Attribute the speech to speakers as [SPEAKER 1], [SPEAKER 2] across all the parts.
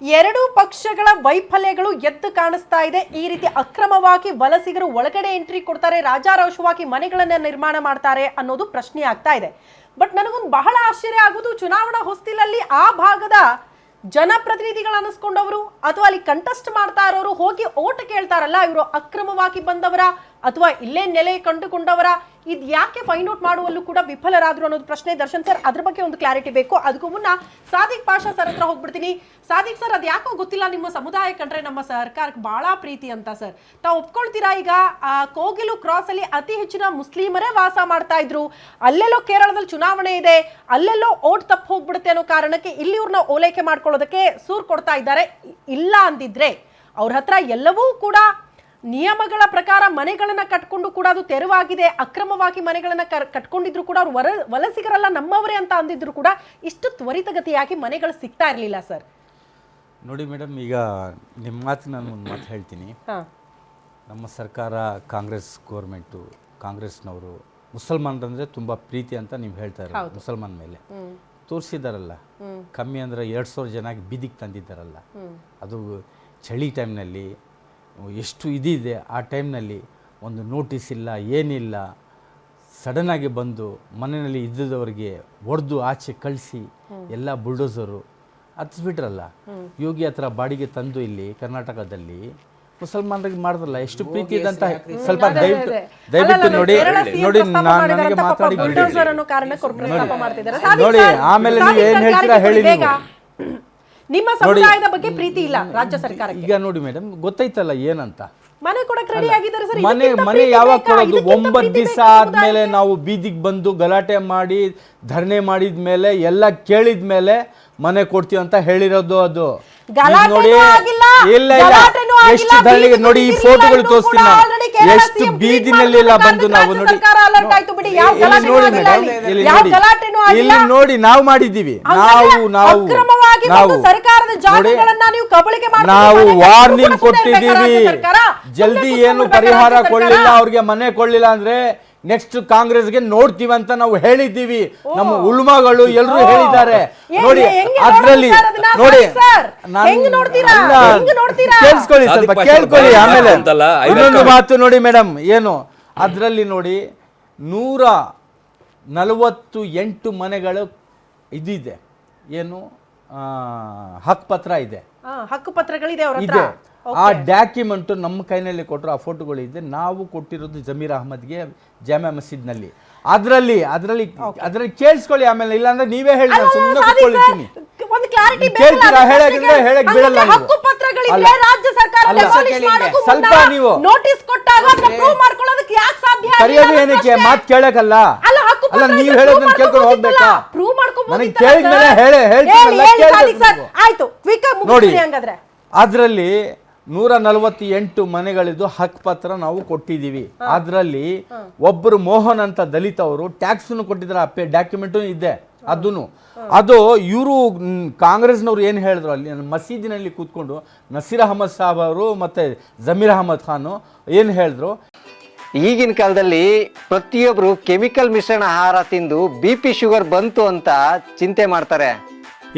[SPEAKER 1] ಎರಡು ಪಕ್ಷಗಳ ವೈಫಲ್ಯಗಳು ಎದ್ದು ಕಾಣಿಸ್ತಾ ಇದೆ. ಈ ರೀತಿ ಅಕ್ರಮವಾಗಿ ವಲಸಿಗರು ಒಳಗಡೆ ಎಂಟ್ರಿ ಕೊಡ್ತಾರೆ, ರಾಜಾರೋಷವಾಗಿ ಮನೆಗಳನ್ನ ನಿರ್ಮಾಣ ಮಾಡ್ತಾರೆ ಅನ್ನೋದು ಪ್ರಶ್ನೆ ಆಗ್ತಾ ಇದೆ. ಬಟ್ ನನಗೊಂದು ಬಹಳ ಆಶ್ಚರ್ಯ ಆಗೋದು, ಚುನಾವಣಾ ಹೊಸ್ತಿಲಲ್ಲಿ ಆ ಭಾಗದ ಜನಪ್ರತಿನಿಧಿಗಳು ಅನಿಸ್ಕೊಂಡವರು ಅಥವಾ ಅಲ್ಲಿ ಕಂಟೆಸ್ಟ್ ಮಾಡ್ತಾ ಇರೋರು ಹೋಗಿ ಓಟ್ ಕೇಳ್ತಾರಲ್ಲ, ಇವರು ಅಕ್ರಮವಾಗಿ ಬಂದವರ ಅಥವಾ ಇಲ್ಲೇ ನೆಲೆ ಕಂಡುಕೊಂಡವರ, ಇದು ಯಾಕೆ ಫೈಂಡ್ ಔಟ್ ಮಾಡುವಲ್ಲೂ ಕೂಡ ವಿಫಲರಾದ್ರು ಅನ್ನೋದು ಪ್ರಶ್ನೆ. ದರ್ಶನ್ ಸರ್, ಅದ್ರ ಬಗ್ಗೆ ಒಂದು ಕ್ಲಾರಿಟಿ ಬೇಕು. ಅದಕ್ಕೂ ಮುನ್ನ ಸಾದಿಕ್ ಪಾಷಾ ಸರ್ ಹತ್ರ ಹೋಗ್ಬಿಡ್ತೀನಿ. ಸಾದಿಕ್ ಸರ್, ಅದು ಯಾಕೋ ಗೊತ್ತಿಲ್ಲ, ನಿಮ್ಮ ಸಮುದಾಯ ಕಂಡ್ರೆ ನಮ್ಮ ಸರ್ಕಾರಕ್ಕೆ ಬಹಳ ಪ್ರೀತಿ ಅಂತ ಸರ್, ತಾವು ಒಪ್ಕೊಳ್ತೀರಾ? ಈಗ ಕೋಗಿಲು ಕ್ರಾಸ್ ಅಲ್ಲಿ ಅತಿ ಹೆಚ್ಚಿನ ಮುಸ್ಲಿಮರೇ ವಾಸ ಮಾಡ್ತಾ ಇದ್ರು, ಅಲ್ಲೆಲ್ಲೋ ಕೇರಳದಲ್ಲಿ ಚುನಾವಣೆ ಇದೆ, ಅಲ್ಲೆಲ್ಲೋ ಓಟ್ ತಪ್ಪು ಹೋಗ್ಬಿಡುತ್ತೆ ಅನ್ನೋ ಕಾರಣಕ್ಕೆ ಇಲ್ಲಿ ಇವ್ರನ್ನ ಓಲೈಕೆ ಮಾಡ್ಕೊಳ್ಳೋದಕ್ಕೆ ಸೂರ್ ಕೊಡ್ತಾ ಇದ್ದಾರೆ. ಇಲ್ಲ ಅಂದಿದ್ರೆ ಅವ್ರ ಹತ್ರ ಎಲ್ಲವೂ ಕೂಡ ನಿಯಮಗಳ ಪ್ರಕಾರ ಮನೆಗಳನ್ನ ಕಟ್ಕೊಂಡು ಕೂಡ ಅದು ತೆರವಾಗಿದೆ, ಅಕ್ರಮವಾಗಿ ಮನೆಗಳನ್ನ ಕಟ್ಕೊಂಡಿದ್ರು ಕೂಡ ಅವ್ರು ವಲಸಿಗರಲ್ಲ ನಮ್ಮವರೇ ಅಂತ ಅಂದಿದ್ರು ಕೂಡ ಇಷ್ಟು ತ್ವರಿತಗತಿಯಾಗಿ ಮನೆಗಳು ಸಿಗ್ತಾ ಇರಲಿಲ್ಲ ಸರ್.
[SPEAKER 2] ನೋಡಿ ಮೇಡಮ್, ಈಗ ನಿಮ್ಮ ಮಾತು ನಾನು ಒಂದು ಮಾತು ಹೇಳ್ತೀನಿ. ನಮ್ಮ ಸರ್ಕಾರ, ಕಾಂಗ್ರೆಸ್ ಗೌರ್ಮೆಂಟು, ಕಾಂಗ್ರೆಸ್ನವರು ಮುಸಲ್ಮಾನರಂದ್ರೆ ತುಂಬ ಪ್ರೀತಿ ಅಂತ ನೀವು ಹೇಳ್ತಾ ಇರೋದು. ಮುಸಲ್ಮಾನ ಮೇಲೆ ತೋರಿಸಿದಾರಲ್ಲ, ಕಮ್ಮಿ ಅಂದರೆ 200 ಜನ ಬೀದಿಗೆ ತಂದಿದ್ದಾರಲ್ಲ, ಅದು ಚಳಿ ಟೈಮ್ನಲ್ಲಿ ಎಷ್ಟು ಇದಿದೆ. ಆ ಟೈಮ್ನಲ್ಲಿ ಒಂದು ನೋಟಿಸ್ ಇಲ್ಲ, ಏನಿಲ್ಲ, ಸಡನ್ನಾಗಿ ಬಂದು ಮನೆಯಲ್ಲಿ ಇದ್ದದವರಿಗೆ ಹೊಡೆದು ಆಚೆ ಕಳಿಸಿ ಎಲ್ಲ ಬುಲ್ಡೋಸರು ಹತ್ತಿಸ್ಬಿಟ್ರಲ್ಲ. ಯೋಗಿ ಹತ್ರ ಬಾಡಿಗೆ ತಂದು ಇಲ್ಲಿ ಕರ್ನಾಟಕದಲ್ಲಿ ಮುಸಲ್ಮಾನರಿಗೆ ಮಾಡಿದ್ರಲ್ಲ, ಎಷ್ಟು ಪ್ರೀತಿ ಇದೆ ಅಂತ ಸ್ವಲ್ಪ ದಯವಿಟ್ಟು ನೋಡಿ. ನನಗೆ ಮಾತಾಡಿ ನೋಡಿ, ಆಮೇಲೆ ನೀವು ಏನು ಹೇಳ್ತೀರಾ ಹೇಳಿ.
[SPEAKER 1] ನಿಮ್ಮ ಸಮುದಾಯದ ಬಗ್ಗೆ ಪ್ರೀತಿ ಇಲ್ಲ ರಾಜ್ಯ ಸರ್ಕಾರ.
[SPEAKER 2] ಈಗ ನೋಡಿ ಮೇಡಮ್, ಗೊತ್ತೈತಲ್ಲ ಏನಂತ.
[SPEAKER 1] ಮನೆ ಕೊಡಕ್ಕೆ ರೆಡಿ ಆಗಿದ್ದಾರೆ ಸರ್.
[SPEAKER 2] ಮನೆ ಯಾವಾಗ ಕೊಡೋದು? 9 ದಿವಸ ಆದ್ಮೇಲೆ ನಾವು ಬೀದಿಗೆ ಬಂದು ಗಲಾಟೆ ಮಾಡಿ ಧರಣಿ ಮಾಡಿದ ಮೇಲೆ ಎಲ್ಲ ಕೇಳಿದ ಮೇಲೆ ಮನೆ ಕೊಡ್ತೀವಿ ಅಂತ ಹೇಳಿರೋದು. ಅದು ನೋಡಿ, ಇಲ್ಲ ಎಷ್ಟು ಧರಣಿಗೆ ನೋಡಿ, ಈ ಫೋಟೋಗಳು ತೋರಿಸ್ತೀನಿ, ಎಷ್ಟು ಬೀದಿನಲ್ಲೆಲ್ಲ ಬಂದು ನಾವು ನೋಡಿ ಇಲ್ಲಿ ನೋಡಿ ನಾವು ಮಾಡಿದ್ದೀವಿ. ನಾವು ವಾರ್ನಿಂಗ್ ಕೊಟ್ಟಿದ್ದೀವಿ, ಜಲ್ದಿ ಏನು ಪರಿಹಾರ ಕೊಡ್ಲಿಲ್ಲ, ಅವ್ರಿಗೆ ಮನೆ ಕೊಡ್ಲಿಲ್ಲ ಅಂದ್ರೆ ನೆಕ್ಸ್ಟ್ ಕಾಂಗ್ರೆಸ್ಗೆ ನೋಡ್ತೀವಿ ಅಂತ ನಾವು ಹೇಳಿದ್ದೀವಿ. ನಮ್ಮ ಉಲ್ಮಾಗಳು ಎಲ್ಲರೂ ಹೇಳಿದ್ದಾರೆ. ನೋಡಿ ಅದ್ರಲ್ಲಿ ನೋಡಿ, ಕೇಳಿಸ್ಕೊಳ್ಳಿ, ಸ್ವಲ್ಪ ಕೇಳ್ಕೊಳ್ಳಿ. ಆಮೇಲೆ ಇನ್ನೊಂದು ಮಾತು ನೋಡಿ ಮೇಡಮ್, ಏನು ಅದ್ರಲ್ಲಿ ನೋಡಿ 148 ಮನೆಗಳು ಇದಿದೆ, ಏನು ಹಕ್ಕು ಪತ್ರ ಇದೆ,
[SPEAKER 1] ಹಕ್ಕುಪತ್ರಗಳಿದೆ
[SPEAKER 2] ಇದೆ. ಆ ಡಾಕ್ಯುಮೆಂಟ್ ನಮ್ಮ ಕೈನಲ್ಲಿ ಕೊಟ್ಟರು, ಆ ಫೋಟೋಗಳಿದೆ. ನಾವು ಕೊಟ್ಟಿರೋದು ಜಮೀರ್ ಅಹಮದ್ಗೆ ಜಾಮಿಯಾ ಮಸೀದ್ನಲ್ಲಿ. ಅದರಲ್ಲಿ ಕೇಳಿಸ್ಕೊಳ್ಳಿ. ಆಮೇಲೆ ಇಲ್ಲಾಂದ್ರೆ ನೀವೇ ಹೇಳಿ, ಸುಮ್ಮನೆ ಕೂತ್ಕೊಳ್ತೀನಿ. ಕೇಳ್ತೀರಾ? ಹೇಳಕ್ ಬಿಡಲ್ಲ. ಸ್ವಲ್ಪ ನೀವು ಕರೆಯೋದು ಏನಕ್ಕೆ? ಮಾತು ಕೇಳಕ್ಕಲ್ಲ. ಅಲ್ಲ, ನೀವು ಹೇಳೋದನ್ನ ಕೇಳ್ಕೊಂಡು ಹೋಗ್ಬೇಕಾ? ನನಗೆ ಕೇಳಿದ್ಮೇಲೆ ನೋಡಿ. ಅದರಲ್ಲಿ 148 ಮನೆಗಳಿದ್ದು ಹಕ್ಕು ಪತ್ರ ನಾವು ಕೊಟ್ಟಿದ್ದೀವಿ. ಅದರಲ್ಲಿ ಒಬ್ಬರು ಮೋಹನ್ ಅಂತ ದಲಿತ ಅವರು ಟ್ಯಾಕ್ಸ್ ಕೊಟ್ಟಿದ್ದಾರೆ, ಡಾಕ್ಯುಮೆಂಟು ಇದೆ. ಅದು ಇವರು ಕಾಂಗ್ರೆಸ್ನವ್ರು ಏನು ಹೇಳಿದ್ರು, ಅಲ್ಲಿ ಮಸೀದಿನಲ್ಲಿ ಕೂತ್ಕೊಂಡು ನಸೀರ್ ಅಹಮದ್ ಸಾಬ್ ಅವರು ಮತ್ತೆ ಜಮೀರ್ ಅಹಮದ್ ಖಾನ್ ಏನು ಹೇಳಿದ್ರು,
[SPEAKER 3] ಈಗಿನ ಕಾಲದಲ್ಲಿ ಪ್ರತಿಯೊಬ್ಬರು ಕೆಮಿಕಲ್ ಮಿಶ್ರಣ ಆಹಾರ ತಿಂದು BP ಶುಗರ್ ಬಂತು ಅಂತ ಚಿಂತೆ ಮಾಡ್ತಾರೆ.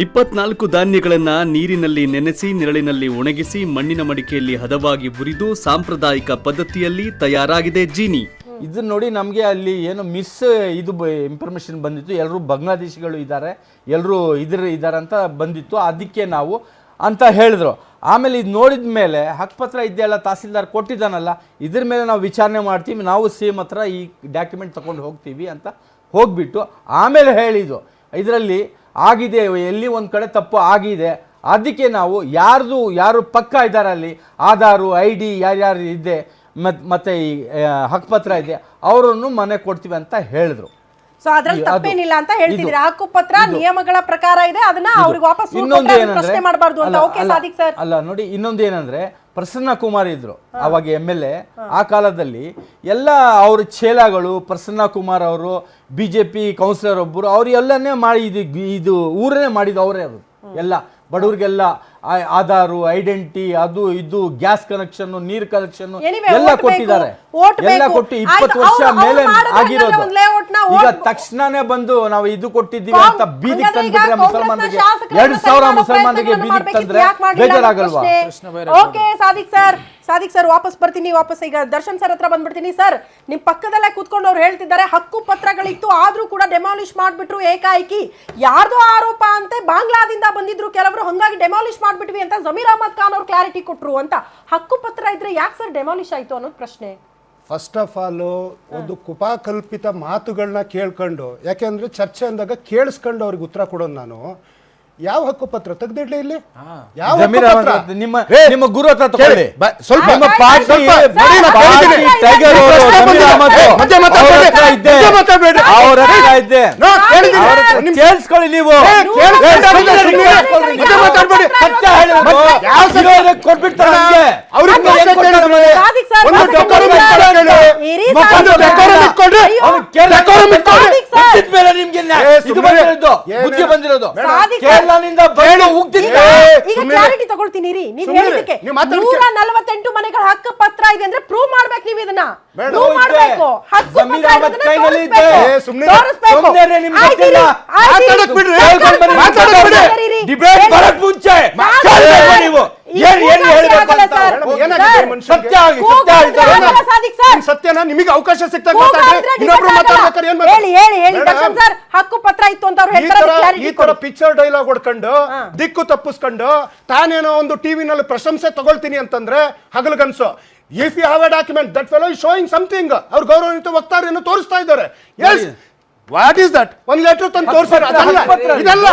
[SPEAKER 4] 24 ಧಾನ್ಯಗಳನ್ನ ನೀರಿನಲ್ಲಿ ನೆನೆಸಿ ನೆರಳಿನಲ್ಲಿ ಒಣಗಿಸಿ ಮಣ್ಣಿನ ಮಡಿಕೆಯಲ್ಲಿ ಹದವಾಗಿ ಹುರಿದು ಸಾಂಪ್ರದಾಯಿಕ ಪದ್ಧತಿಯಲ್ಲಿ ತಯಾರಾಗಿದೆ ಜೀನಿ.
[SPEAKER 2] ಇದನ್ನ ನೋಡಿ ನಮಗೆ ಅಲ್ಲಿ ಏನು ಇದು ಇನ್ಫಾರ್ಮೇಶನ್ ಬಂದಿತ್ತು, ಎಲ್ಲರೂ ಬಾಂಗ್ಲಾದೇಶಿಗಳು ಇದ್ದಾರೆ, ಎಲ್ಲರೂ ಇದ್ದಾರೆ ಅಂತ ಬಂದಿತ್ತು. ಅದಕ್ಕೆ ನಾವು ಅಂತ ಹೇಳಿದ್ರು. ಆಮೇಲೆ ಇದು ನೋಡಿದ ಮೇಲೆ ಹಕ್ಕುಪತ್ರ ಇದೆಯಲ್ಲ, ತಹಸೀಲ್ದಾರ್ ಕೊಟ್ಟಿದ್ದಾನಲ್ಲ, ಇದ್ರ ಮೇಲೆ ನಾವು ವಿಚಾರಣೆ ಮಾಡ್ತೀವಿ, ನಾವು CM ಹತ್ರ ಈ ಡಾಕ್ಯುಮೆಂಟ್ ತಗೊಂಡು ಹೋಗ್ತೀವಿ ಅಂತ ಹೋಗ್ಬಿಟ್ಟು ಆಮೇಲೆ ಹೇಳಿದ್ದು, ಇದರಲ್ಲಿ ಆಗಿದೆ, ಎಲ್ಲಿ ಒಂದು ಕಡೆ ತಪ್ಪು ಆಗಿದೆ, ಅದಕ್ಕೆ ನಾವು ಯಾರು ಪಕ್ಕ ಇದ್ದಾರೆ ಅಲ್ಲಿ, ಆಧಾರು ID ಯಾರ್ಯಾರು ಇದೆ ಮತ್ತೆ ಈ ಹಕ್ಕುಪತ್ರ ಇದೆ, ಅವರನ್ನು ಮನೆ ಕೊಡ್ತೀವಿ ಅಂತ ಹೇಳಿದ್ರು.
[SPEAKER 1] ಸೊ ಅದ್ರಲ್ಲಿ ತಪ್ಪೇನಿಲ್ಲ ಅಂತ ಹೇಳ್ತಿದ್ದೀರಾ? ಹಕ್ಕುಪತ್ರ ನಿಯಮಗಳ ಪ್ರಕಾರ ಇದೆ, ಅದನ್ನ ಅವ್ರಿಗೆ ವಾಪಸ್ ಪ್ರಶ್ನೆ ಮಾಡಬಾರ್ದು ಅಂತ. Okay Sadiq sir.
[SPEAKER 2] ಅಲ್ಲ ನೋಡಿ, ಇನ್ನೊಂದು ಏನಂದ್ರೆ ಪ್ರಸನ್ನ ಕುಮಾರ್ ಇದ್ರು ಅವಾಗ MLA. ಆ ಕಾಲದಲ್ಲಿ ಎಲ್ಲ ಅವ್ರ ಚೇಲಾಗಳು, ಪ್ರಸನ್ನ ಕುಮಾರ್ ಅವರು, BJP ಕೌನ್ಸಿಲರ್ ಒಬ್ಬರು, ಅವ್ರು ಎಲ್ಲನೇ ಮಾಡಿ ಇದು ಊರನ್ನೇ ಮಾಡಿದ್ದು ಅವರೇ. ಅವರು ಎಲ್ಲ ಬಡವ್ರಿಗೆಲ್ಲ ಆಧಾರು, ಐಡೆಂಟಿ, ಅದು ಇದು, ಗ್ಯಾಸ್ ಕನೆಕ್ಷನ್, ನೀರ್ ಕನೆಕ್ಷನ್
[SPEAKER 1] Anyway,
[SPEAKER 2] ಎಲ್ಲ
[SPEAKER 1] vote
[SPEAKER 2] ಕೊಟ್ಟಿದ್ದಾರೆ.
[SPEAKER 1] ಬೇಕು, vote
[SPEAKER 2] ಎಲ್ಲ
[SPEAKER 1] ಬೇಕು.
[SPEAKER 2] ಕೊಟ್ಟು
[SPEAKER 1] ಆಯ್ತು,
[SPEAKER 2] 20 ವರ್ಷ
[SPEAKER 1] ಅವ್ರು
[SPEAKER 2] ಮೇಲೆ
[SPEAKER 1] ಮಾಡಿದ್ರೆ
[SPEAKER 2] ಆಗಿರೋದು.
[SPEAKER 1] ಒಂದು layout ನ
[SPEAKER 2] ಈಗ
[SPEAKER 1] vote-
[SPEAKER 2] ತಕ್ಷಣನೇ ಬಂದು ನಾವು ಇದು ಕೊಟ್ಟಿದ್ದೀವಿ ಅಂತ ಬೀದಿಗೆ
[SPEAKER 1] ಹಂಗಾದ್ರೆ ಈಗ
[SPEAKER 2] ತಂದ್ಬಿಟ್ರೆ
[SPEAKER 1] ಕಾಂಗ್ರೆಸ್ನ
[SPEAKER 2] ಮುಸಲ್ಮಾನರಿಗೆ
[SPEAKER 1] ಶಾಸಕರನ್ನ
[SPEAKER 2] 2,000
[SPEAKER 1] ಸನ್ಮಾನ
[SPEAKER 2] ಮುಸಲ್ಮಾನರಿಗೆ
[SPEAKER 1] ಪ್ರಯತ್ನಗಳನ್ನ
[SPEAKER 2] ಬೀದಿಗೆ
[SPEAKER 1] ಮಾಡ್ಬೇಕಿತ್ತು,
[SPEAKER 2] ತಂದ್ರೆ
[SPEAKER 1] ಯಾಕೆ ಮಾಡ್ಲಿಲ್ಲ ಅನ್ನೋ
[SPEAKER 2] ಬೇಜಾರಾಗಲ್ವಾ?
[SPEAKER 1] ಪ್ರಶ್ನೆ. ಓಕೆ ಸಾದಿಕ್ ಸರ್ ವಾಪಸ್ ಬರ್ತೀನಿ. ವಾಪಸ್ ಈಗ ದರ್ಶನ್ ಸರ್ ಹತ್ರ ಬಂದ್ಬಿಡ್ತೀನಿ. ಸರ್ ನಿಮ್ ಪಕ್ಕದಲ್ಲೇ ಕೂತ್ಕೊಂಡು ಅವ್ರು ಹೇಳ್ತಿದ್ದಾರೆ ಹಕ್ಕು ಪತ್ರಗಳಿತ್ತು ಆದ್ರೂ ಕೂಡ ಡೆಮಾಲಿಷ್ ಮಾಡ್ಬಿಟ್ರು ಏಕಾಏಕಿ. ಯಾರ್ದೋ ಆರೋಪ ಅಂತೆ, ಬಾಂಗ್ಲಾದಿಂದ ಬಂದಿದ್ರು ಕೆಲವರು, ಹಂಗಾಗಿ ಡೆಮಾಲಿಷ್ ಮಾಡ್ಬಿಟ್ವಿ ಅಂತ ಜಮೀರ್ ಅಹಮದ್ ಖಾನ್ ಅವ್ರು ಕ್ಲಾರಿಟಿ ಕೊಟ್ರು ಅಂತ. ಹಕ್ಕು ಪತ್ರ ಇದ್ರೆ ಯಾಕೆ ಸರ್ ಡೆಮಾಲಿಷ್ ಆಯ್ತು ಅನ್ನೋದು ಪ್ರಶ್ನೆ.
[SPEAKER 5] ಫಸ್ಟ್ ಆಫ್ ಆಲ್ ಒಂದು ಕುಪಾಕಲ್ಪಿತ ಮಾತುಗಳನ್ನ ಕೇಳ್ಕೊಂಡು, ಯಾಕೆಂದ್ರೆ ಚರ್ಚೆ ಅಂದಾಗ ಕೇಳಿಸ್ಕೊಂಡು ಅವ್ರಿಗೆ ಉತ್ತರ ಕೊಡೋದು ನಾನು. ಯಾವ ಹಕ್ಕುಪತ್ರ ತೆಗ್ದಿಡ್ಲಿ ಇಲ್ಲಿ? ಯಾವ
[SPEAKER 2] ಜಮೀರ್
[SPEAKER 5] ಹಕ್ಕುಪತ್ರ?
[SPEAKER 2] ಅಹಮದ್ ನಿಮ್ಮ
[SPEAKER 5] ಏ,
[SPEAKER 2] ನಿಮ್ಮ ಗುರು ಹತ್ರ ತಗೊಳ್ಳಿ.
[SPEAKER 5] ಸ್ವಲ್ಪ
[SPEAKER 2] ನಿಮ್ಮ ಪಾರ್ಟಿ
[SPEAKER 5] ಸ್ವಲ್ಪ ನೋಡಿ, ನಾನು
[SPEAKER 2] ಪಾರ್ಟಿ
[SPEAKER 5] ಹೇಳಿದ್ದೀನಿ.
[SPEAKER 2] ಟೈಗರ್ ಅವರು ಜಮೀರ್ ಅಹಮದ್
[SPEAKER 5] ಮಧ್ಯ ಮಾತಾಡ್ಬೇಡಿ.
[SPEAKER 2] ಅವ್ರ ಹತ್ರ ಇದ್ದೆ.
[SPEAKER 5] ಮಧ್ಯ ಮಾತಾಡ್ಬೇಡಿ.
[SPEAKER 2] ಅವ್ರ ಹತ್ರ ಇದ್ದೆ.
[SPEAKER 5] ನೋ, ಹೇಳಿದ್ದೀನಿ.
[SPEAKER 2] ಅವ್ರ ಹತ್ರ
[SPEAKER 5] ನಿಮ್-
[SPEAKER 2] ಕೇಳಿಸ್ಕೊಳ್ಳಿ ನೀವು.
[SPEAKER 5] ಏ, ಕೇಳಿಸ್ಕೊಳ್ಳಿ, ಸುಮ್ನೆ ಮಧ್ಯ ಮಾತಾಡ್ಬೇಡಿ.
[SPEAKER 2] ಸತ್ಯ ಹೇಳಿದ್ರು.
[SPEAKER 5] ಯಾವ ಸತ್ಯ?
[SPEAKER 2] ಇರೋರಿಗೆ ಕೊಟ್ಬಿಡ್ತಾರೆ ನಮ್ಗೆ.
[SPEAKER 5] ಅವ್ರಿಗೆ
[SPEAKER 2] ನಮ್ಗೆ ಹೆಂಗ್ ಕೊಡ್ತಾರೆ ನಮಗೆ?
[SPEAKER 1] ಸಾದಿಕ್ ಸರ್,
[SPEAKER 5] ಒಂದು
[SPEAKER 1] ಸಾದಿಕ್
[SPEAKER 5] decorum
[SPEAKER 1] ಸರ್,
[SPEAKER 5] ಇಟ್ಕೊಳ್ಳಿ.
[SPEAKER 1] ಇರಿ
[SPEAKER 5] ಒಂದು
[SPEAKER 1] ಸಾದಿಕ್
[SPEAKER 5] decorum
[SPEAKER 1] ಸರ್.
[SPEAKER 5] ಇಟ್ಕೊಳ್ಳಿ.
[SPEAKER 1] ಅಯ್ಯೋ.
[SPEAKER 2] ಅವ್ನು ಕೇರಳ
[SPEAKER 5] decorum ಇಟ್ಕೊಳ್ಳಿ.
[SPEAKER 1] ಸಾದಿಕ್ ಸರ್.
[SPEAKER 2] ಹುಟ್ಟಿದ ಮೇಲೆ ನಿಮ್ಗೆ
[SPEAKER 5] ಏ,
[SPEAKER 2] ಇದು
[SPEAKER 5] ಸುಮ್ನೆ
[SPEAKER 2] ಬಂದಿರೋದು,
[SPEAKER 5] ಏನಿಲ್ಲ.
[SPEAKER 2] ಬುದ್ಧಿ ಬಂದಿರೋದು.
[SPEAKER 1] ಸಾದಿಕ್ ಸರ್.
[SPEAKER 2] ಕೇರಳನಿಂದ ಬಂದು ಹೋಗ್ತಿದ್ದ.
[SPEAKER 1] ಈಗ
[SPEAKER 5] ಸುಮ್ನೆ
[SPEAKER 1] ಕ್ಲಾರಿಟಿ ತಗೊಳ್ತೀನಿ ರೀ. ನೀವ್
[SPEAKER 5] ಸುಮ್ನೆ
[SPEAKER 1] ಹೇಳಿದಕ್ಕೆ
[SPEAKER 5] ನೀವು ಮಾತಾಡ್ತೀರ.
[SPEAKER 1] 148 ಮನೆಗಳ ಹಕ್ಕು ಪತ್ರ ಇದೆ ಅಂದ್ರೆ ಪ್ರೂವ್ ಮಾಡ್ಬೇಕು ನೀವು ಇದನ್ನ.
[SPEAKER 5] ಬೇಡ.
[SPEAKER 1] ಪ್ರೂವ್ ಮಾಡ್ಬೇಕು. ಹಕ್ಕು
[SPEAKER 2] ಜಮೀರ್
[SPEAKER 1] ಪತ್ರ
[SPEAKER 2] ಅಹಮದ್
[SPEAKER 1] ಇರೋದನ್ನ
[SPEAKER 2] ಕೈನಲ್ಲಿ ಇದೆ.
[SPEAKER 1] ತೋರಿಸ್ಬೇಕು.
[SPEAKER 5] ಏ, ಸುಮ್ನೆ
[SPEAKER 1] ತೋರಿಸ್ಬೇಕು.
[SPEAKER 2] ಸುಮ್ನೆ ರೀ, ನಿಮ್ಗೆ
[SPEAKER 1] ಆಯ್ತು
[SPEAKER 2] ಗೊತ್ತಿಲ್ಲ.
[SPEAKER 1] ರೀ, ಆಯ್ತು ರೀ.
[SPEAKER 5] ಮಾತಾಡಕ್ ಬಿಡ್ರಿ.
[SPEAKER 1] ಕೇಳ್ಕೊಂಡ್ ಬನ್ನಿ.
[SPEAKER 5] ಮಾತಾಡಕ್ ಬಿಡಿ.
[SPEAKER 1] ಸರಿ,
[SPEAKER 2] ಡಿಬೇಟ್
[SPEAKER 1] ಹೇಳಿ.
[SPEAKER 2] ಬರಕ್ ಮುಂಚೆ
[SPEAKER 1] ಸಾಕು
[SPEAKER 2] ಕೇಳ್ಬೇಕು
[SPEAKER 1] ಸರ್.
[SPEAKER 2] ನೀವು.
[SPEAKER 1] ಈ
[SPEAKER 2] ಏನ್
[SPEAKER 1] ಕೂಗಾಟ
[SPEAKER 2] ಹೇಳ್ಬೇಕು
[SPEAKER 1] ಆಗಲ್ಲ
[SPEAKER 2] ಅಂತ.
[SPEAKER 1] ಸರ್.
[SPEAKER 5] ಮೇಡಮ್, ಏನಾಗಿದೆ
[SPEAKER 1] ಸರ್,
[SPEAKER 5] ಮನುಷ್ಯನಿಗೆ?
[SPEAKER 2] ಸತ್ಯ ಆಗಿ ಸತ್ಯ
[SPEAKER 1] ಕೂಗಾಟ
[SPEAKER 2] ಹೇಳ್ತಾರೆ.
[SPEAKER 1] ಆಗಲ್ಲ ಸಾದಿಕ್ ಸರ್.
[SPEAKER 5] ನಿಮ್ ಸತ್ಯನ ನಿಮಗೆ ಅವಕಾಶ ಸಿಕ್ತಾಗ
[SPEAKER 1] ಕೂಗಾಟ
[SPEAKER 5] ಮಾತಾಡ್ರಿ. ಇನ್ನೊಬ್ರು
[SPEAKER 1] ಆಗಲ್ಲ.
[SPEAKER 5] ಮಾತಾಡ್ಬೇಕಾದ್ರೆ ಏನ್
[SPEAKER 1] ಹೇಳಿ ಹೇಳಿ ಹೇಳಿ
[SPEAKER 5] ಮೇಡಮ್,
[SPEAKER 1] ದರ್ಶನ್ ಸರ್ ಹಕ್ಕು ಪತ್ರ ಇತ್ತು ಅಂತ ಅವ್ರು
[SPEAKER 5] ಈ
[SPEAKER 1] ಹೇಳ್ತಾರೆ,
[SPEAKER 5] ತರ
[SPEAKER 1] ಕ್ಲಾರಿಟಿ
[SPEAKER 5] ಈ ತರ
[SPEAKER 1] ಕೊಡಿ.
[SPEAKER 5] ಪಿಕ್ಚರ್ ಡೈಲಾಗ್ ಹೊಡ್ಕೊಂಡು ದಿಕ್ಕು ತಪ್ಪಿಸ್ಕೊಂಡು ತಾನೇನೋ ಒಂದು ಟಿವಿನಲ್ಲಿ ಪ್ರಶಂಸೆ ತಗೊಳ್ತೀನಿ ಅಂತಂದ್ರೆ ಹಗಲಗನ್ಸು. If you have a document that fellow is showing something. ಅವ್ರ ಗೌರವಾನ್ವಿತ ವಕ್ತಾರನ್ನು ತೋರಿಸ್ತಾ ಇದ್ದಾರೆ. Yes, what is that? ಒಂದ್ ಲೆಟರ್ ತಂದು ತೋರಿಸ್ತಾರೆ. ಅದಲ್ಲ, ಇದಲ್ಲ.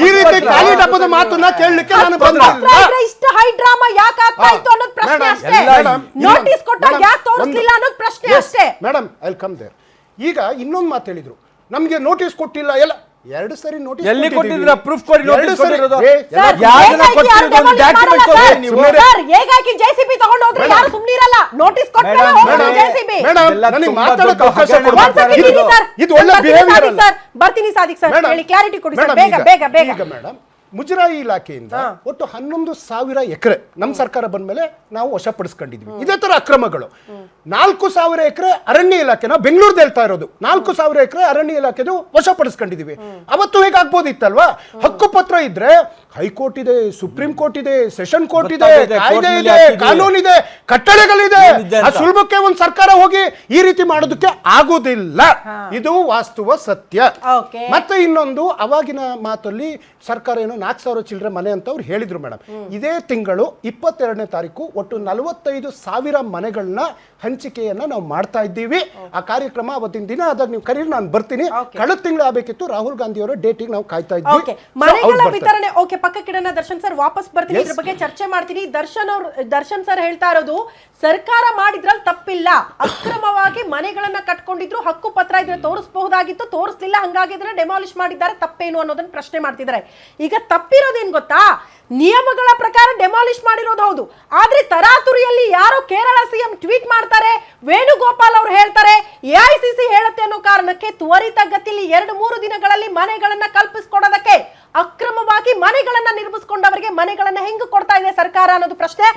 [SPEAKER 5] ಈ ರೀತಿ ಖಾಲಿ ಡಬ್ಬದ ಮಾತನ್ನ ಕೇಳಲಿಕ್ಕೆ ನಾನು ಬಂದಿಲ್ಲ.
[SPEAKER 1] ಪತ್ರ ಇದ್ರೆ ಇಷ್ಟು ಹೈ ಡ್ರಾಮಾ ಯಾಕೆ ಆಗ್ತಾ ಇತ್ತು ಅನ್ನೋದು ಪ್ರಶ್ನೆ
[SPEAKER 5] ಮೇಡಮ್,
[SPEAKER 1] ಅಷ್ಟೇ.
[SPEAKER 5] ಮೇಡಮ್,
[SPEAKER 1] ನೋಟಿಸ್ ಕೊಟ್ಟಾಗ
[SPEAKER 5] ಮೇಡಮ್,
[SPEAKER 1] ಯಾಕೆ ತೋರಿಸ್ಲಿಲ್ಲ ಅನ್ನೋದು ಪ್ರಶ್ನೆ
[SPEAKER 5] Yes,
[SPEAKER 1] ಅಷ್ಟೇ.
[SPEAKER 5] Madam I will come there. ಈಗ ಇನ್ನೊಂದು ಮಾತು ಹೇಳಿದ್ರು, ನಮ್ಗೆ ನೋಟಿಸ್ ಕೊಟ್ಟಿಲ್ಲ. ಎಲ್ಲ 2 ಸರಿ ನೋಟಿಸ್
[SPEAKER 2] ಎಲ್ಲಿ ಕೊಟ್ಟಿದ್ದೀರಾ? ಪ್ರೂಫ್ ಕೊಡಿ. ನೋಟಿಸ್ ಕೊಟ್ಟಿರೋದು.
[SPEAKER 1] ಸರ್,
[SPEAKER 2] ಯಾರನ್ನ
[SPEAKER 1] ಹೇಗಾಗಿ
[SPEAKER 2] ಕೊಟ್ಟಿರೋದು
[SPEAKER 1] ಯಾರು
[SPEAKER 2] ಒಂದು
[SPEAKER 1] demolish
[SPEAKER 2] document
[SPEAKER 1] ಮಾಡಲ್ಲ
[SPEAKER 2] ಕೊಡಿ
[SPEAKER 1] ಸರ್?
[SPEAKER 2] ನೀವು.
[SPEAKER 1] ಸರ್, ಹೇಗಾಗಿ JCB ತಗೊಂಡು ಹೋದ್ರೆ ಯಾರು ಸುಮ್ನಿರಲ್ಲ. ನೋಟಿಸ್ ಕೊಟ್ಟರೆ
[SPEAKER 2] ಮೇಡಮ್,
[SPEAKER 1] ಹೋಗೋದು
[SPEAKER 2] ಮೇಡಮ್,
[SPEAKER 1] JCB.
[SPEAKER 5] ಮೇಡಮ್,
[SPEAKER 2] ಇದೆಲ್ಲ
[SPEAKER 5] ನನಗೆ
[SPEAKER 2] ತುಂಬಾ
[SPEAKER 5] ಮಾತಾಡೋಕೆ
[SPEAKER 2] ದೊಡ್ಡ
[SPEAKER 5] ಅವಕಾಶ
[SPEAKER 2] ಹಗರಣ
[SPEAKER 5] ಕೊಡಿ.
[SPEAKER 1] ಒಂದ್ ಸೆಕೆಂಡ್ ಇರಿ ಸರ್.
[SPEAKER 5] ಇದು ಒಳ್ಳೆ
[SPEAKER 1] ಬರ್ತೀನಿ
[SPEAKER 5] behavior
[SPEAKER 1] ಸಾದಿಕ್
[SPEAKER 5] ಅಲ್ಲ.
[SPEAKER 1] ಸರ್. ಬರ್ತೀನಿ ಸಾದಿಕ್ ಸರ್.
[SPEAKER 5] ಮೇಡಮ್,
[SPEAKER 1] ಹೇಳಿ, ಕ್ಲಾರಿಟಿ ಕೊಡಿ ಸರ್.
[SPEAKER 5] ಮೇಡಮ್,
[SPEAKER 1] ಬೇಗ ಬೇಗ ಬೇಗ.
[SPEAKER 5] ಈಗ ಮೇಡಮ್, ಮುಜರಾಯಿ ಇಲಾಖೆಯಿಂದ ಒಟ್ಟು 11,000 ಎಕರೆ ನಮ್ಮ ಸರ್ಕಾರ ಬಂದ್ಮೇಲೆ ನಾವು ವಶಪಡಿಸ್ಕೊಂಡಿದ್ವಿ. ಇದೇ ತರ ಅಕ್ರಮಗಳು. 4,000 ಎಕರೆ ಅರಣ್ಯ ಇಲಾಖೆನ ಬೆಂಗಳೂರ್ದು ಹೇಳ್ತಾ ಇರೋದು. 4,000 ಎಕರೆ ಅರಣ್ಯ ಇಲಾಖೆದು ವಶಪಡಿಸ್ಕೊಂಡಿದೀವಿ. ಅವತ್ತು ಹೇಗಾಗ್ಬೋದಿತ್ತಲ್ವಾ? ಹಕ್ಕುಪತ್ರ ಇದ್ರೆ ಹೈಕೋರ್ಟ್ ಇದೆ, ಸುಪ್ರೀಂ ಕೋರ್ಟ್ ಇದೆ, ಸೆಷನ್ ಕೋರ್ಟ್ ಇದೆ,
[SPEAKER 2] ಗೊತ್ತಾಗಿದೆ,
[SPEAKER 5] ಕಾಯ್ದೆ
[SPEAKER 2] ಕೋರ್ಟ್ ಮೇಲೆ
[SPEAKER 5] ಇದೆ,
[SPEAKER 2] ಹಾಕಿದ್ದೀವಿ.
[SPEAKER 5] ಕಾನೂನಿದೆ, ಕಟ್ಟಳೆಗಳಿದೆ.
[SPEAKER 2] ಏನಿದೆ ಅಂತ.
[SPEAKER 5] ಆ ಸುಲಭಕ್ಕೆ ಒಂದು ಸರ್ಕಾರ ಹೋಗಿ ಈ ರೀತಿ ಮಾಡೋದಕ್ಕೆ ಆಗೋದಿಲ್ಲ. ಇದು ವಾಸ್ತವ ಸತ್ಯ.
[SPEAKER 1] Okay.
[SPEAKER 5] ಮತ್ತೆ ಇನ್ನೊಂದು, ಅವಾಗಿನ ಮಾತಲ್ಲಿ ಸರ್ಕಾರ ಏನೋ 4,000 ಚಿಲ್ಲರೆ ಮನೆ ಅಂತ ಅವ್ರು ಹೇಳಿದ್ರು ಮೇಡಮ್. ಇದೇ ತಿಂಗಳು 22ನೇ ತಾರೀಕು ಒಟ್ಟು 45,000 ಮನೆಗಳನ್ನ ಹಂಚಿಕೆಯನ್ನ ನಾವು ಮಾಡ್ತಾ ಇದ್ದೀವಿ. ಆ ಕಾರ್ಯಕ್ರಮ ಅವತ್ತಿನ ದಿನ ಆದಾಗ ನೀವು ಕರೀರಿ, ನಾನು ಬರ್ತೀನಿ. ಕಳೆದ ತಿಂಗಳು ಆಗಬೇಕಿತ್ತು. ರಾಹುಲ್ ಗಾಂಧಿ ಅವರ ಡೇಟಿಗೆ ನಾವು ಕಾಯ್ತಾ ಇದ್ವಿ.
[SPEAKER 1] ಓಕೆ, ಮನೆಗಳ ವಿತರಣೆ ಓಕೆ ಪಕ್ಕಕ್ಕಿಡೋಣ. ದರ್ಶನ್ ಸರ್ ವಾಪಸ್ ಬರ್ತೀನಿ, ಇದ್ರ ಬಗ್ಗೆ ಚರ್ಚೆ ಮಾಡ್ತೀನಿ. ದರ್ಶನ್ ಸರ್ ಹೇಳ್ತಾ ಇರೋದು ಸರ್ಕಾರ ಮಾಡಿದ್ರಲ್ಲಿ ತಪ್ಪಿಲ್ಲ, ಅಕ್ರಮವಾಗಿ ಮನೆಗಳನ್ನ ಕಟ್ಕೊಂಡಿದ್ರು, ಹಕ್ಕು ಪತ್ರ ಇದ್ರೆ ತೋರಿಸಬಹುದಾಗಿತ್ತು, ತೋರಿಸ್ಲಿಲ್ಲ, ಹಂಗಾಗಿದ್ರೆ ಡೆಮಾಲಿಷ್ ಮಾಡಿದ್ದಾರೆ, ತಪ್ಪೇನು ಅನ್ನೋದನ್ನ ಪ್ರಶ್ನೆ ಮಾಡ್ತಿದ್ದಾರೆ. ಈಗ ತಪ್ಪಿರೋದೇನ್ ಗೊತ್ತಾ? ನಿಯಮಗಳ ಪ್ರಕಾರ ಡೆಮಾಲಿಷ್ ಮಾಡಿರೋದು ಹೌದು, ಆದ್ರೆ ತರಾತುರಿಯಲ್ಲಿ ಯಾರೋ ಕೇರಳ ಸಿಎಂ ಟ್ವೀಟ್ ಮಾಡ್ತಾರೆ, ವೇಣುಗೋಪಾಲ್ ಅವರು ಹೇಳ್ತಾರೆ, AICC ಹೇಳುತ್ತೆ ಅನ್ನೋ ಕಾರಣಕ್ಕೆ ತ್ವರಿತಗತಿಯಲ್ಲಿ 2-3 ದಿನಗಳಲ್ಲಿ ಮನೆಗಳನ್ನ ಕಲ್ಪಿಸಿಕೊಡೋದಕ್ಕೆ, ಅಕ್ರಮವಾಗಿ ಮನೆಗಳನ್ನ ನಿರ್ಮಿಸಿಕೊಂಡವರಿಗೆ ಮನೆಗಳನ್ನ ಹೆಂಗ್ ಕೊಡ್ತಾ ಇದೆ ಸರ್ಕಾರ ಅನ್ನೋದು ಪ್ರಶ್ನೆ.